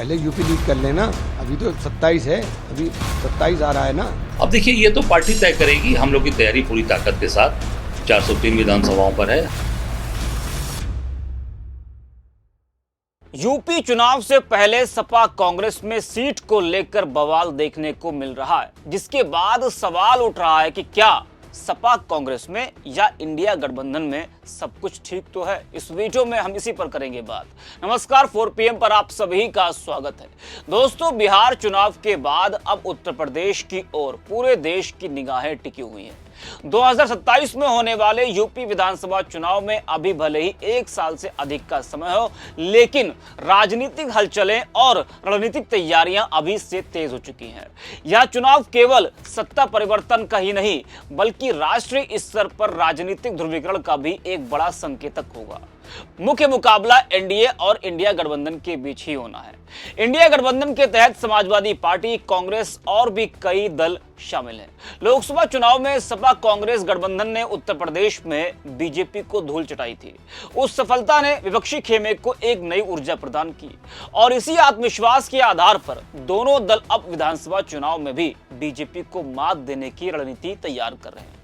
पहले UP lead कर लेना, अभी तो 27 है, अभी 27 आ रहा है ना। अब देखिए, ये तो पार्टी तय करेगी। हम लोग की तैयारी पूरी ताकत के साथ 403 विधानसभाओं पर है। यूपी चुनाव से पहले सपा कांग्रेस में सीट को लेकर बवाल देखने को मिल रहा है, जिसके बाद सवाल उठ रहा है कि क्या सपा कांग्रेस में या इंडिया गठबंधन में सब कुछ ठीक तो है। इस वीडियो में हम इसी पर करेंगे बात। नमस्कार, 4 PM पर आप सभी का स्वागत है। दोस्तों, बिहार चुनाव के बाद अब उत्तर प्रदेश की ओर पूरे देश की निगाहें टिकी हुई हैं। 2027 में होने वाले यूपी विधानसभा चुनाव में अभी भले ही 1 साल से अधिक का समय हो, लेकिन राजनीतिक हलचलें और रणनीतिक तैयारियां अभी से तेज हो चुकी हैं। यह चुनाव केवल सत्ता परिवर्तन का ही नहीं, बल्कि राष्ट्रीय स्तर पर राजनीतिक ध्रुवीकरण का भी एक बड़ा संकेतक होगा। मुख्य मुकाबला एनडीए और इंडिया गठबंधन के बीच ही होना है। इंडिया गठबंधन के तहत समाजवादी पार्टी, कांग्रेस और भी कई दल शामिल हैं। लोकसभा चुनाव में सपा कांग्रेस गठबंधन ने उत्तर प्रदेश में बीजेपी को धूल चटाई थी। उस सफलता ने विपक्षी खेमे को एक नई ऊर्जा प्रदान की और इसी आत्मविश्वास के आधार पर दोनों दल अब विधानसभा चुनाव में भी बीजेपी को मात देने की रणनीति तैयार कर रहे हैं।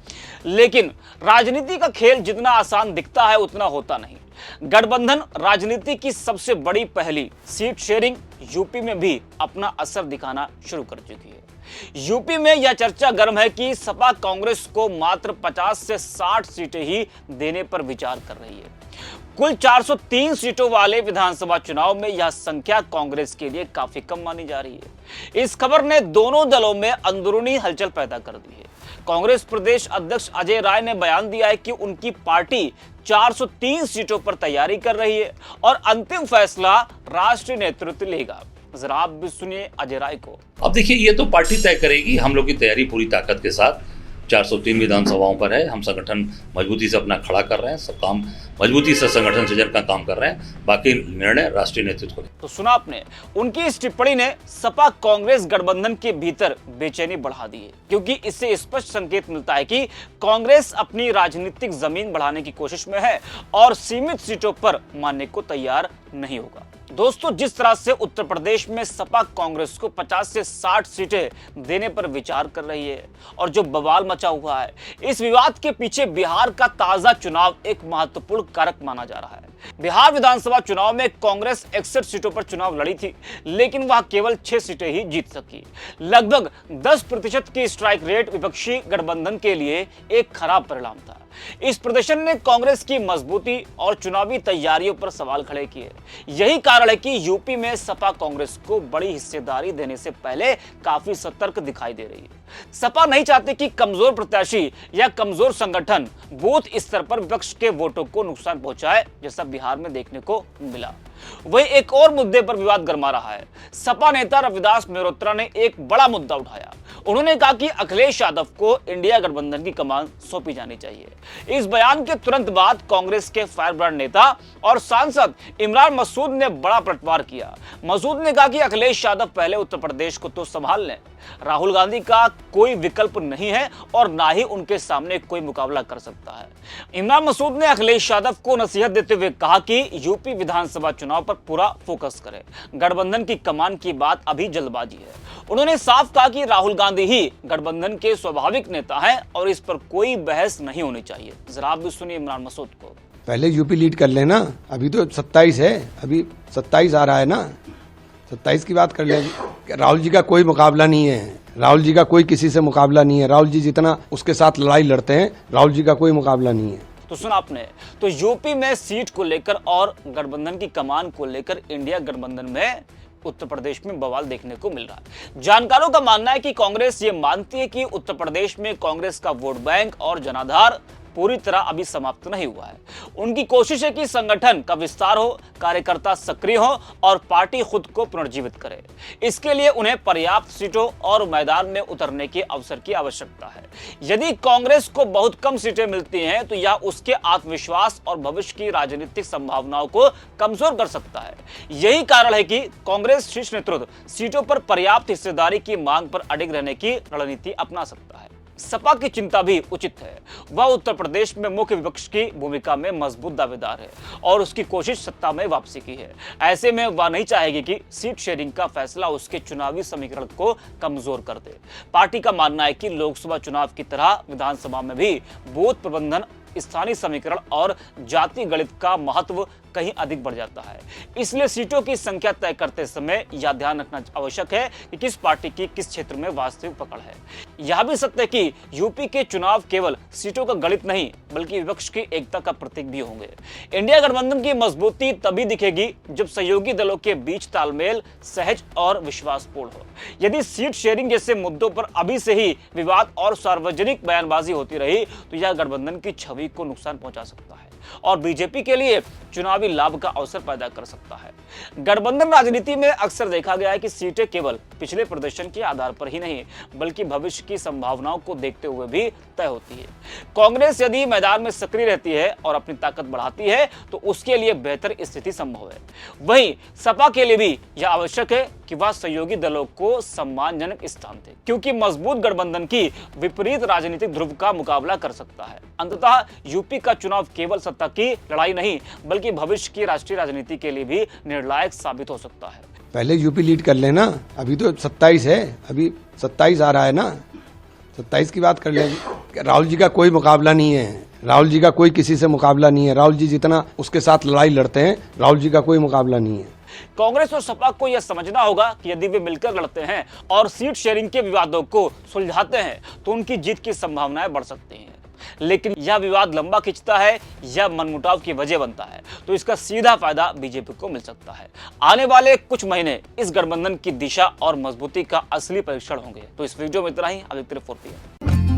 लेकिन राजनीति का खेल जितना आसान दिखता है उतना होता नहीं। गठबंधन राजनीति की सबसे बड़ी पहली सीट शेयरिंग यूपी में भी अपना असर दिखाना शुरू कर चुकी है। यूपी में यह चर्चा गर्म है कि सपा कांग्रेस को मात्र 50 से 60 सीटें ही देने पर विचार कर रही है। कुल 403 सीटों वाले विधानसभा चुनाव में यह संख्या कांग्रेस के लिए काफी कम मानी जा रही है। इस खबर ने दोनों दलों में अंदरूनी हलचल पैदा कर दी है। कांग्रेस प्रदेश अध्यक्ष अजय राय ने बयान दिया है कि उनकी पार्टी 403 सीटों पर तैयारी कर रही है और अंतिम फैसला राष्ट्रीय नेतृत्व लेगा। जरा आप भी सुनिए अजय राय को। अब देखिए, ये तो पार्टी तय करेगी। हम लोग की तैयारी पूरी ताकत के साथ 403 विधानसभाओं पर है। हम संगठन मजबूती से अपना खड़ा कर रहे हैं। सब काम मजबूती से संगठन सृजन का काम कर रहे हैं। बाकी निर्णय राष्ट्रीय नेतृत्व को। तो सुना आपने, उनकी इस टिप्पणी ने सपा कांग्रेस गठबंधन के भीतर बेचैनी बढ़ा दी है, क्योंकि इससे स्पष्ट संकेत मिलता है कि कांग्रेस अपनी राजनीतिक जमीन बढ़ाने की कोशिश में है और सीमित सीटों पर मानने को तैयार नहीं होगा। दोस्तों, जिस तरह से उत्तर प्रदेश में सपा कांग्रेस को 50 से 60 सीटें देने पर विचार कर रही है और जो बवाल मचा हुआ है, इस विवाद के पीछे बिहार का ताजा चुनाव एक महत्वपूर्ण कारक माना जा रहा है। बिहार विधानसभा चुनाव में कांग्रेस 61 सीटों पर चुनाव लड़ी थी, लेकिन वह केवल 6 सीटें ही जीत सकी। लगभग 10% की स्ट्राइक रेट विपक्षी गठबंधन के लिए एक खराब परिणाम था। इस प्रदर्शन ने कांग्रेस की मजबूती और चुनावी तैयारियों पर सवाल खड़े किए। यही कारण है कि यूपी में सपा कांग्रेस को बड़ी हिस्सेदारी देने से पहले काफी सतर्क दिखाई दे रही है। सपा नहीं चाहती कि कमजोर प्रत्याशी या कमजोर संगठन बूथ स्तर पर विपक्ष के वोटों को नुकसान पहुंचाए, जैसा बिहार में देखने को मिला। वही एक और मुद्दे पर विवाद गरमा रहा है। सपा नेता रविदास मेहरोत्रा ने एक बड़ा मुद्दा उठाया। उन्होंने कहा कि अखिलेश यादव को इंडिया गठबंधन की कमान सौंपी जानी चाहिए। इस बयान के तुरंत बाद कांग्रेस के फायरब्रांड नेता और सांसद इमरान मसूद ने बड़ा पलटवार किया। मसूद ने कहा कि अखिलेश यादव पहले उत्तर प्रदेश को तो संभाल लें। राहुल गांधी का कोई विकल्प नहीं है और ना ही उनके सामने कोई मुकाबला कर सकता है। इमरान मसूद ने अखिलेश यादव को नसीहत देते हुए कहा कि यूपी विधानसभा चुनाव पर पूरा फोकस करें। गठबंधन की कमान की बात अभी जल्दबाजी है। उन्होंने साफ कहा कि राहुल गांधी ही गठबंधन के स्वाभाविक नेता हैं और इस पर कोई बहस नहीं होनी चाहिए। जरा आप भी सुनिए इमरान मसूद को। पहले यूपी लीड कर लेना, अभी तो 27 है, अभी 27 आ रहा है ना। 27 की बात कर ले। राहुल जी का कोई मुकाबला नहीं है। राहुल जी का कोई किसी से मुकाबला नहीं है। राहुल जी जितना उसके साथ लड़ाई लड़ते हैं, राहुल जी का कोई मुकाबला नहीं है। तो सुना आपने, तो यूपी में सीट को लेकर और गठबंधन की कमान को लेकर इंडिया गठबंधन में उत्तर प्रदेश में बवाल देखने को मिल रहा है। जानकारों का मानना है कि कांग्रेस ये मानती है कि उत्तर प्रदेश में कांग्रेस का वोट बैंक और जनाधार पूरी तरह अभी समाप्त नहीं हुआ है। उनकी कोशिश है कि संगठन का विस्तार हो, कार्यकर्ता सक्रिय हो और पार्टी खुद को पुनर्जीवित करे। इसके लिए उन्हें पर्याप्त सीटों और मैदान में उतरने के अवसर की आवश्यकता है। यदि कांग्रेस को बहुत कम सीटें मिलती हैं तो यह उसके आत्मविश्वास और भविष्य की राजनीतिक संभावनाओं को कमजोर कर सकता है। यही कारण है कि कांग्रेस शीर्ष नेतृत्व सीटों पर पर्याप्त हिस्सेदारी की मांग पर अडिग रहने की रणनीति अपना सकता है। सपा की चिंता भी उचित है। वह उत्तर प्रदेश में मुख्य विपक्ष की भूमिका में मजबूत दावेदार है और उसकी कोशिश सत्ता में वापसी की है। ऐसे में वह नहीं चाहेगी कि सीट शेयरिंग का फैसला उसके चुनावी समीकरण को कमजोर कर दे। पार्टी का मानना है कि लोकसभा चुनाव की तरह विधानसभा में भी बूथ प्रबंधन, स्थानीय समीकरण और जाति गणित का महत्व कहीं अधिक बढ़ जाता है। इसलिए सीटों की संख्या तय करते समय यह ध्यान रखना आवश्यक है कि किस पार्टी की किस क्षेत्र में वास्तविक पकड़ है। यह भी सत्य है कि यूपी के चुनाव केवल सीटों का गणित नहीं बल्कि विपक्ष की एकता का प्रतीक भी होंगे। इंडिया गठबंधन की मजबूती तभी दिखेगी जब सहयोगी दलों के बीच तालमेल सहज और विश्वासपूर्ण हो। यदि सीट शेयरिंग जैसे मुद्दों पर अभी से ही विवाद और सार्वजनिक बयानबाजी होती रही तो यह गठबंधन की छवि को नुकसान पहुंचा सकता है और बीजेपी के लिए चुनावी लाभ का अवसर पैदा कर सकता है। गठबंधन राजनीति में अक्सर देखा गया है कि सीटें केवल पिछले प्रदर्शन के आधार पर ही नहीं बल्कि भविष्य की संभावनाओं को देखते हुए भी तय होती है। कांग्रेस यदि मैदान में सक्रिय रहती है और अपनी ताकत बढ़ाती है तो उसके लिए बेहतर स्थिति संभव है। वहीं सपा के लिए भी यह आवश्यक है कि वह सहयोगी दलों को सम्मानजनक स्थान दे, क्योंकि मजबूत गठबंधन की विपरीत राजनीतिक ध्रुव का मुकाबला कर सकता है। अंततः यूपी का चुनाव केवल सत्ता की लड़ाई नहीं बल्कि भविष्य की राष्ट्रीय राजनीति के लिए भी निर्णायक साबित हो सकता है। पहले यूपी लीड कर लेना, अभी तो 27 है, अभी 27 आ रहा है ना, 27 की बात कर लें। राहुल जी का कोई मुकाबला नहीं है, राहुल जी का कोई किसी से मुकाबला नहीं है। राहुल जी जितना उसके साथ लड़ाई लड़ते हैं, राहुल जी का कोई मुकाबला नहीं है। कांग्रेस और सपा को यह समझना होगा कि यदि वे मिलकर लड़ते हैं और सीट शेयरिंग के विवादों को सुलझाते हैं तो उनकी जीत की संभावनाएं बढ़ सकती हैं। लेकिन यह विवाद लंबा खिंचता है या मनमुटाव की वजह बनता है तो इसका सीधा फायदा बीजेपी को मिल सकता है। आने वाले कुछ महीने इस गठबंधन की दिशा और मजबूती का असली परीक्षण होंगे। तो इस वीडियो में इतना ही। अब एक तरफ 4 PM।